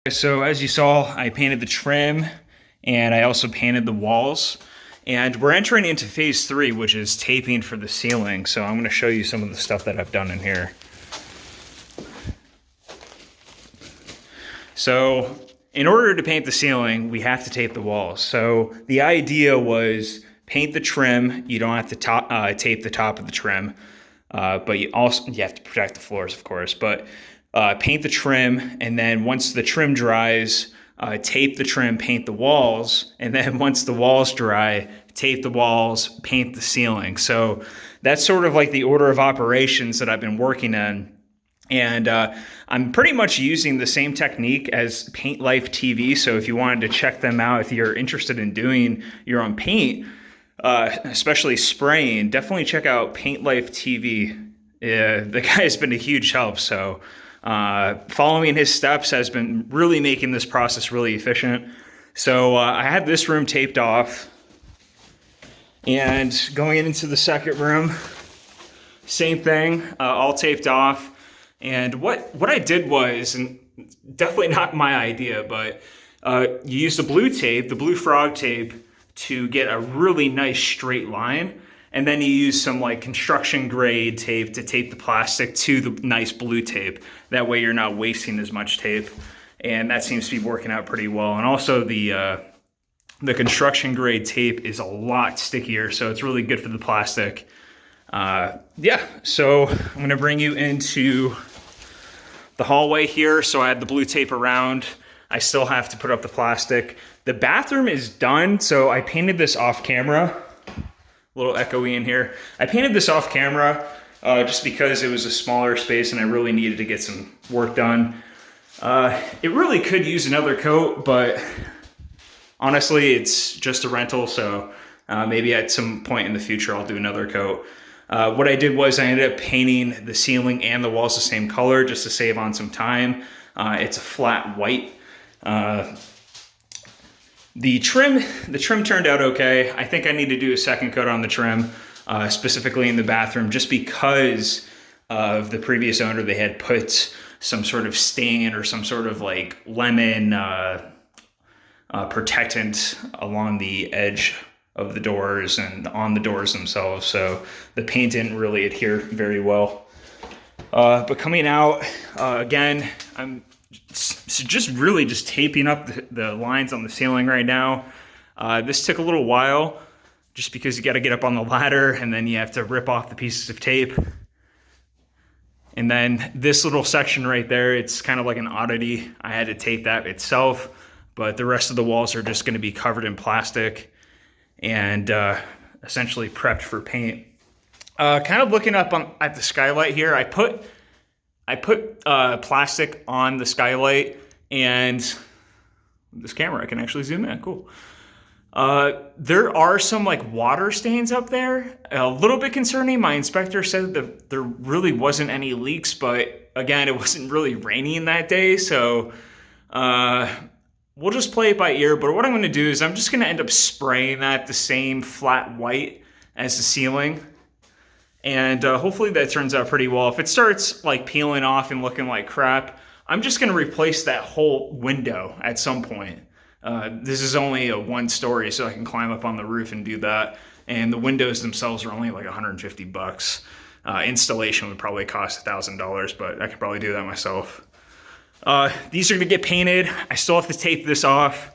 So as you saw, I painted the trim and I also painted the walls. And we're entering into phase 3, which is taping for the ceiling. So I'm going to show you some of the stuff that I've done in here. So in order to paint the ceiling, we have to tape the walls. So the idea was paint the trim. You don't have to tape the top of the trim, but you have to protect the floors, of course. But paint the trim, and then once the trim dries, tape the trim, paint the walls, and then once the walls dry, tape the walls, paint the ceiling. So that's sort of like the order of operations that I've been working on. And I'm pretty much using the same technique as Paint Life TV. So if you wanted to check them out, if you're interested in doing your own paint, especially spraying, definitely check out Paint Life TV. The guy has been a huge help. So following his steps has been really making this process really efficient. So I have this room taped off, and going into the second room, same thing, all taped off. And what I did was, and definitely not my idea, but you use the blue tape, the blue frog tape, to get a really nice straight line. And then you use some like construction grade tape to tape the plastic to the nice blue tape. That way you're not wasting as much tape. And that seems to be working out pretty well. And also the construction grade tape is a lot stickier, so it's really good for the plastic. Yeah, so I'm gonna bring you into the hallway here. So I had the blue tape around. I still have to put up the plastic. The bathroom is done, so I painted this off camera. A little echoey in here. I painted this off camera just because it was a smaller space and I really needed to get some work done. It really could use another coat, but honestly, it's just a rental, so maybe at some point in the future I'll do another coat. What I did was I ended up painting the ceiling and the walls the same color just to save on some time. It's a flat white. The trim turned out okay. I think I need to do a second coat on the trim, specifically in the bathroom, just because of the previous owner. They had put some sort of stain or some sort of like lemon protectant along the edge of the doors and on the doors themselves, so the paint didn't really adhere very well. But coming out, again, I'm just really just taping up the lines on the ceiling right now. This took a little while just because you got to get up on the ladder and then you have to rip off the pieces of tape. And then this little section right there, it's kind of like an oddity. I had to tape that itself, but the rest of the walls are just going to be covered in plastic and essentially prepped for paint. Kind of looking up at the skylight here, I put plastic on the skylight, and this camera I can actually zoom in. Cool. There are some like water stains up there. A little bit concerning. My inspector said that there really wasn't any leaks, but again, it wasn't really raining that day, so we'll just play it by ear. But what I'm going to do is I'm just going to end up spraying that the same flat white as the ceiling. And hopefully that turns out pretty well. If it starts like peeling off and looking like crap, I'm just going to replace that whole window at some point. This is only a one story, so I can climb up on the roof and do that. And the windows themselves are only like $150. Installation would probably cost $1,000, but I could probably do that myself. These are going to get painted. I still have to tape this off.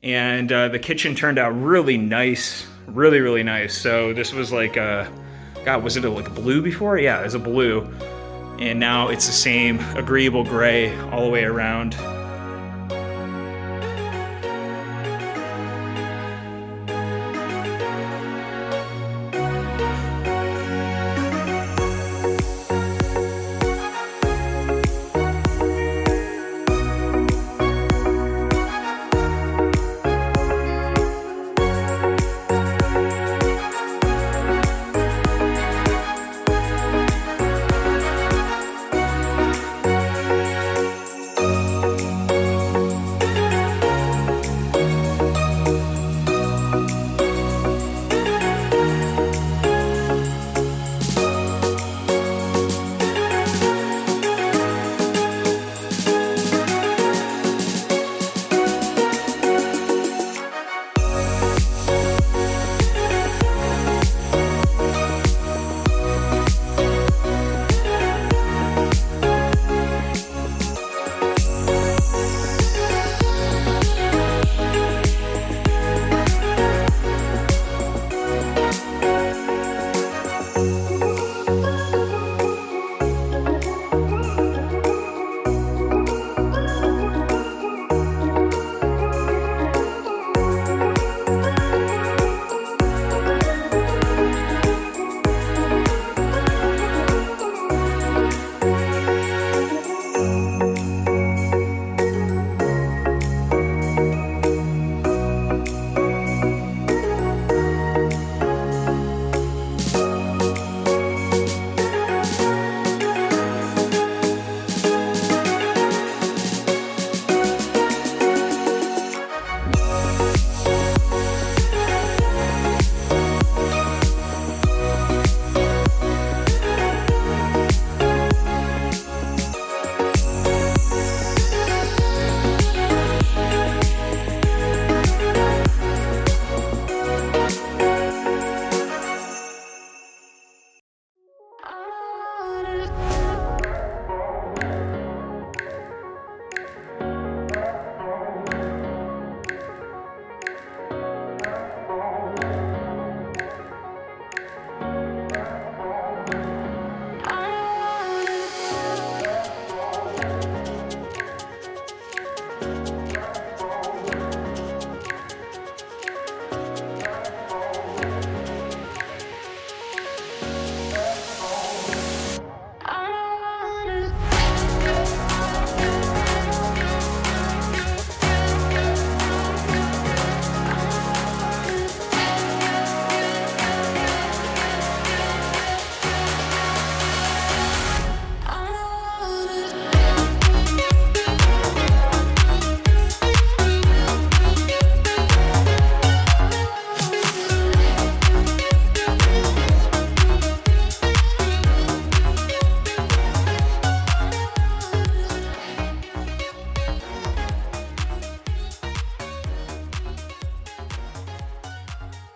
And the kitchen turned out really nice. Really, really nice. So this was like God, was it like a blue before? Yeah, it was a blue. And now it's the same agreeable gray all the way around.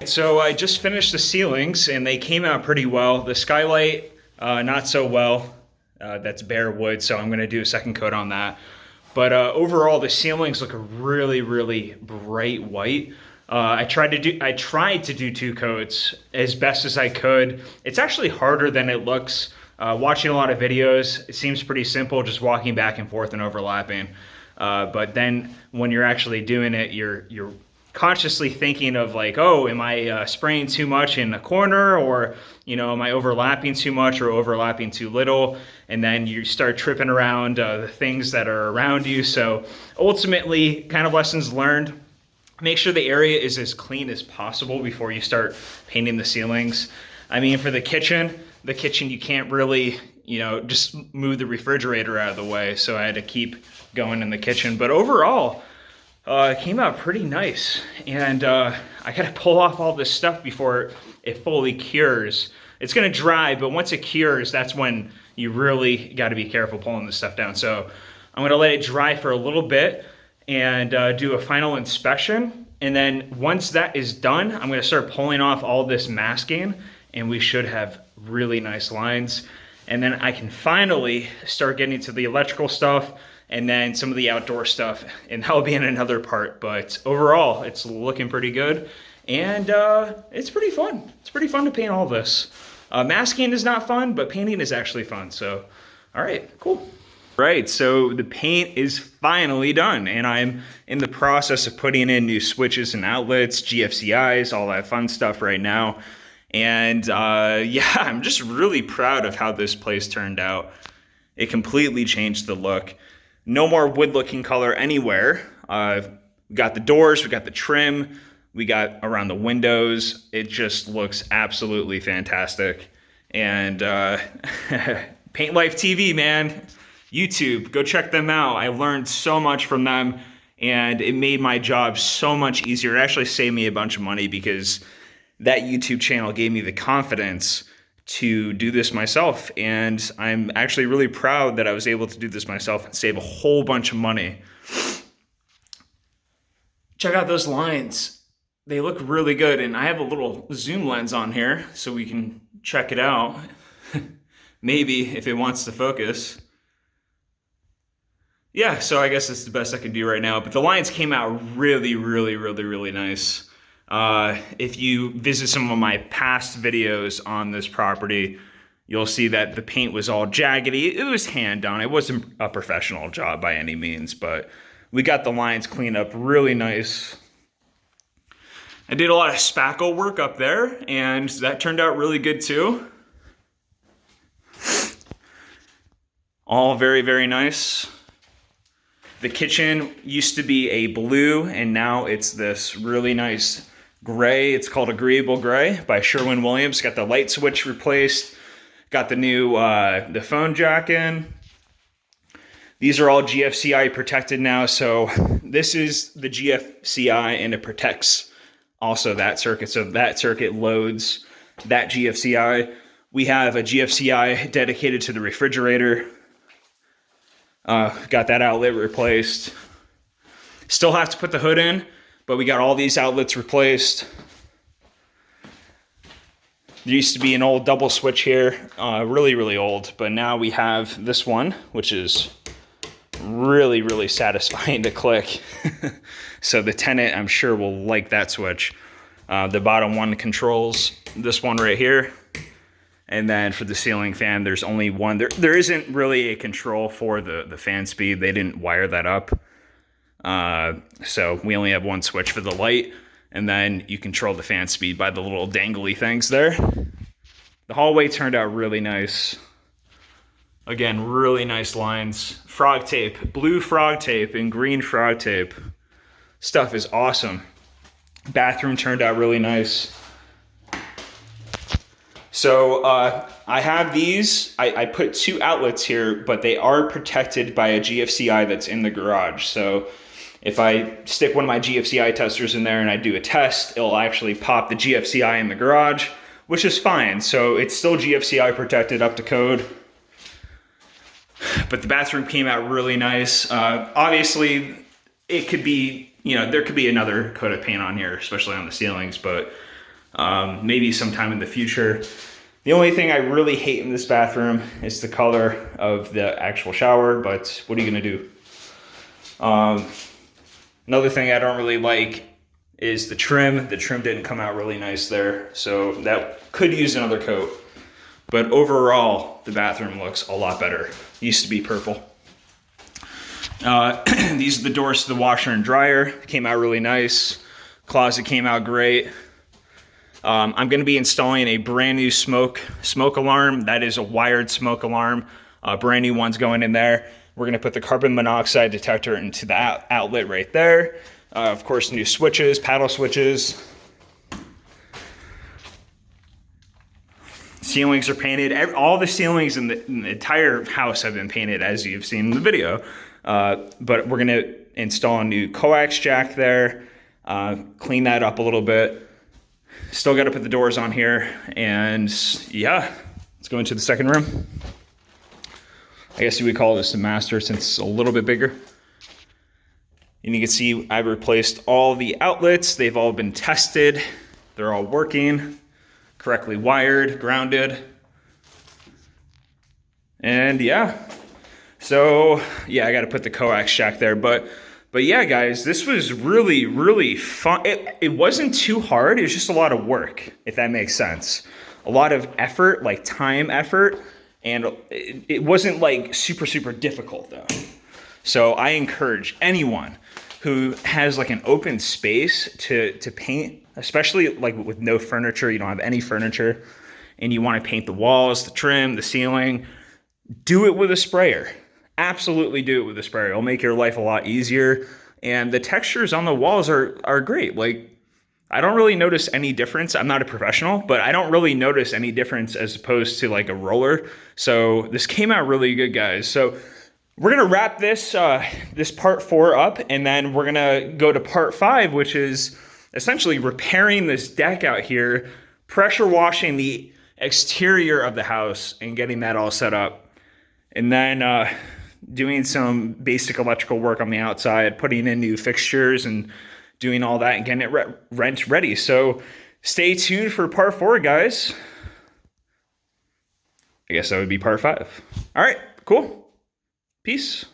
So I just finished the ceilings and they came out pretty well. The skylight, not so well. That's bare wood, so I'm gonna do a second coat on that. But overall, the ceilings look really, really bright white. I tried to do 2 coats as best as I could. It's actually harder than it looks. Watching a lot of videos, it seems pretty simple, just walking back and forth and overlapping. But then when you're actually doing it, you're consciously thinking of like, oh, am I spraying too much in a corner, or am I overlapping too much or overlapping too little? And then you start tripping around the things that are around you. So ultimately, kind of lessons learned. Make sure the area is as clean as possible before you start painting the ceilings. I mean, for the kitchen you can't really, just move the refrigerator out of the way. So I had to keep going in the kitchen. But overall, it came out pretty nice. And I gotta pull off all this stuff before it fully cures. It's gonna dry, but once it cures, that's when you really gotta be careful pulling this stuff down. So I'm gonna let it dry for a little bit and do a final inspection. And then once that is done, I'm gonna start pulling off all this masking, and we should have really nice lines. And then I can finally start getting to the electrical stuff and then some of the outdoor stuff, and that'll be in another part. But overall, it's looking pretty good, and it's pretty fun. It's pretty fun to paint all this. Masking is not fun, but painting is actually fun. So, all right, cool. Right, so the paint is finally done, and I'm in the process of putting in new switches and outlets, GFCIs, all that fun stuff right now. And yeah, I'm just really proud of how this place turned out. It completely changed the look. No more wood looking color anywhere. We got the doors, we got the trim, we got around the windows. It just looks absolutely fantastic. And Paint Life TV, man, YouTube, go check them out. I learned so much from them, and it made my job so much easier. It actually saved me a bunch of money because that YouTube channel gave me the confidence to do this myself. And I'm actually really proud that I was able to do this myself and save a whole bunch of money. Check out those lines. They look really good. And I have a little zoom lens on here so we can check it out. Maybe if it wants to focus. Yeah, so I guess it's the best I can do right now. But the lines came out really, really, really, really nice. If you visit some of my past videos on this property, you'll see that the paint was all jaggedy. It was hand done. It wasn't a professional job by any means, but we got the lines cleaned up really nice. I did a lot of spackle work up there, and that turned out really good too. All very, very nice. The kitchen used to be a blue, and now it's this really nice gray. It's called Agreeable Gray by Sherwin-Williams. Got the light switch replaced. Got the new the phone jack in. These are all GFCI protected now. So this is the GFCI, and it protects also that circuit. So that circuit loads that GFCI. We have a GFCI dedicated to the refrigerator. Got that outlet replaced. Still have to put the hood in, but we got all these outlets replaced. There used to be an old double switch here, really, really old, but now we have this one, which is really, really satisfying to click. So the tenant, I'm sure, will like that switch. The bottom one controls this one right here. And then for the ceiling fan, there's only one. There isn't really a control for the fan speed. They didn't wire that up. So we only have one switch for the light. And then you control the fan speed by the little dangly things there. The hallway turned out really nice. Again, really nice lines. Frog tape, blue frog tape and green frog tape. Stuff is awesome. Bathroom turned out really nice. So I have these, I put two outlets here, but they are protected by a GFCI that's in the garage. So if I stick one of my GFCI testers in there and I do a test, it'll actually pop the GFCI in the garage, which is fine. So it's still GFCI protected up to code. But the bathroom came out really nice. Obviously, it could be, there could be another coat of paint on here, especially on the ceilings, but maybe sometime in the future. The only thing I really hate in this bathroom is the color of the actual shower, but what are you gonna do? Another thing I don't really like is the trim. The trim didn't come out really nice there, so that could use another coat. But overall, the bathroom looks a lot better. It used to be purple. These are the doors to the washer and dryer. Came out really nice. Closet came out great. I'm going to be installing a brand new smoke alarm. That is a wired smoke alarm. Brand new one's going in there. We're going to put the carbon monoxide detector into the outlet right there. Of course, new switches, paddle switches. Ceilings are painted. All the ceilings in the entire house have been painted, as you've seen in the video. But we're going to install a new coax jack there, clean that up a little bit. Still got to put the doors on here, and yeah, let's go into the second room. I guess you would call this the master since it's a little bit bigger. And you can see I've replaced all the outlets. They've all been tested. They're all working, correctly wired, grounded. And yeah, so yeah, I got to put the coax jack there, but yeah, guys, this was really, really fun. It wasn't too hard. It was just a lot of work, if that makes sense. A lot of effort, like time effort, and it wasn't like super, super difficult though. So I encourage anyone who has like an open space to paint, especially like with no furniture, you don't have any furniture, and you want to paint the walls, the trim, the ceiling, do it with a sprayer. Absolutely do it with a sprayer. It'll make your life a lot easier. And the textures on the walls are great. Like, I don't really notice any difference. I'm not a professional, but I don't really notice any difference as opposed to like a roller. So this came out really good, guys. So we're gonna wrap this this part 4 up, and then we're gonna go to part 5, which is essentially repairing this deck out here, pressure washing the exterior of the house and getting that all set up. And then doing some basic electrical work on the outside, putting in new fixtures and doing all that and getting it rent ready. So stay tuned for part 4, guys. I guess that would be part 5. All right, cool. Peace.